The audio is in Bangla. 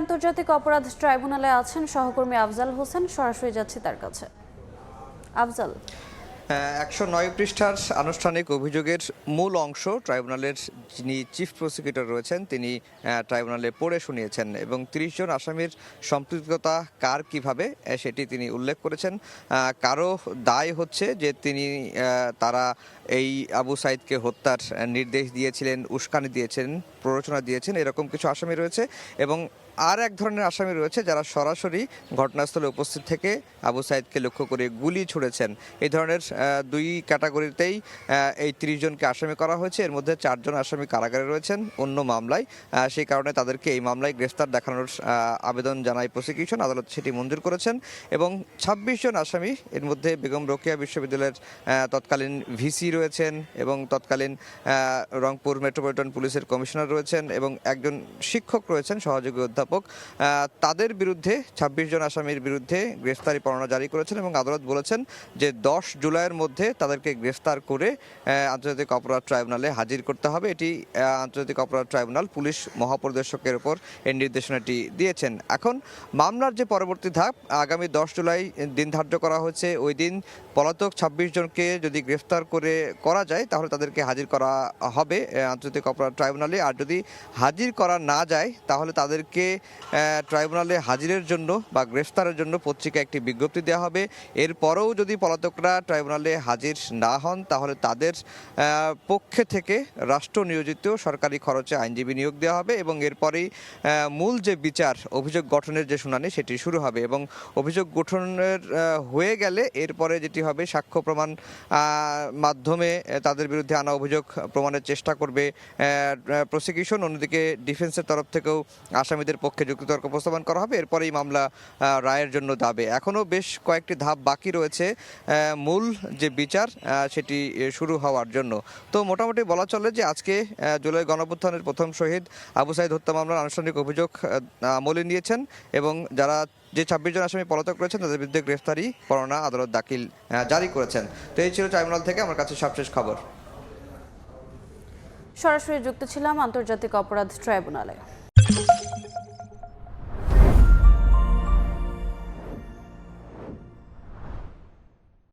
আন্তর্জাতিক অপরাধ ট্রাইব্যুনালে আছেন সহকর্মী আফজাল হোসেন। সরাসরি যাচ্ছি তার কাছে। আফজাল, ১০৯ পৃষ্ঠার আনুষ্ঠানিক অভিযোগের মূল অংশ ট্রাইব্যুনালের যিনি চিফ প্রসিকিউটর রয়েছেন তিনি ট্রাইব্যুনালে পড়ে শুনিয়েছেন এবং ৩০ জন আসামির সম্পৃক্ততা কার কিভাবে সেটি তিনি উল্লেখ করেছেন। কারো দায় হচ্ছে যে তারা এই আবু সাইদকে হত্যার নির্দেশ দিয়েছিলেন, উস্কানি দিয়েছেন, প্ররোচনা দিয়েছেন, এরকম কিছু আসামি রয়েছে এবং আর এক ধরনের আসামি রয়েছে যারা সরাসরি ঘটনাস্থলে উপস্থিত থেকে আবু সাইদকে লক্ষ্য করে গুলি ছুড়েছেন। এই ধরনের দুই ক্যাটাগরিতেই এই ৩০ জনকে আসামি করা হয়েছে। এর মধ্যে ৪ জন আসামি কারাগারে রয়েছেন অন্য মামলায়। সেই কারণে তাদেরকে এই মামলায় গ্রেফতার দেখানোর আবেদন জানায় প্রসিকিউশন। আদালত সেটি মঞ্জুর করেছেন এবং ২৬ জন আসামি, এর মধ্যে বেগম রোকেয়া বিশ্ববিদ্যালয়ের তৎকালীন ভিসি রয়েছেন এবং তৎকালীন রংপুর মেট্রোপলিটন পুলিশের কমিশনার রয়েছেন এবং একজন শিক্ষক রয়েছেন, সহযোগী অধ্যাপক। তাদের বিরুদ্ধে ২৬ জন আসামির বিরুদ্ধে গ্রেফতারি পরোয়ানা জারি করেছেন এবং আদালত বলেছেন যে ১০ জুলাইয়ের মধ্যে তাদেরকে গ্রেফতার করে আন্তর্জাতিক অপরাধ ট্রাইব্যুনালে হাজির করতে হবে। এটি আন্তর্জাতিক অপরাধ ট্রাইব্যুনাল পুলিশ মহাপরিদর্শকের উপর এই নির্দেশনাটি দিয়েছেন। এখন মামলার যে পরবর্তী ধাপ, আগামী ১০ জুলাই দিন ধার্য করা হয়েছে। ওই দিন পলাতক ২৬ জনকে যদি গ্রেফতার করা যায় তাহলে তাদেরকে হাজির করা হবে আন্তর্জাতিক অপরাধ ট্রাইব্যুনালে। আর যদি হাজির করা না যায় তাহলে তাদেরকে ট্রাইব্যুনালে হাজিরের জন্য বা গ্রেফতারের জন্য পত্রিকায় একটি বিজ্ঞপ্তি দেওয়া হবে। এরপরেও যদি পলাতকরা ট্রাইব্যুনালে হাজির না হন তাহলে তাদের পক্ষে থেকে রাষ্ট্র নিয়োজিত সরকারি খরচে আইনজীবী নিয়োগ দেওয়া হবে এবং এরপরেই মূল যে বিচার, অভিযোগ গঠনের যে শুনানি সেটি শুরু হবে এবং অভিযোগ গঠনের হয়ে গেলে এরপরে যেটি হবে, সাক্ষ্য প্রমাণ মাধ্যমে তাদের বিরুদ্ধে আনা অভিযোগ প্রমাণের চেষ্টা করবে প্রসিকিউশন। অন্যদিকে ডিফেন্সের তরফ থেকেও আসামিদের পক্ষে যুক্তিতর্ক উপস্থাপন করা হবে। এরপরে এই মামলা রায়ের জন্য যাবে। এখনও বেশ কয়েকটি ধাপ বাকি রয়েছে মূল যে বিচার সেটি শুরু হওয়ার জন্য। তো মোটামুটি বলা চলে যে আজকে জুলাই গণঅভ্যুত্থানের প্রথম শহীদ আবু সাইদ হত্যা মামলার আনুষ্ঠানিক অভিযোগ আমলে নিয়েছেন এবং যে ২৬ জন আসামি পলাতক রয়েছেন তাদের বিরুদ্ধে গ্রেফতারি পরোয়ানা আদালত জারি করেছেন। তো এই ছিল ট্রাইব্যুনাল থেকে আমার কাছে সবশেষ খবর। সরাসরি যুক্ত ছিলাম আন্তর্জাতিক অপরাধ ট্রাইব্যুনালে।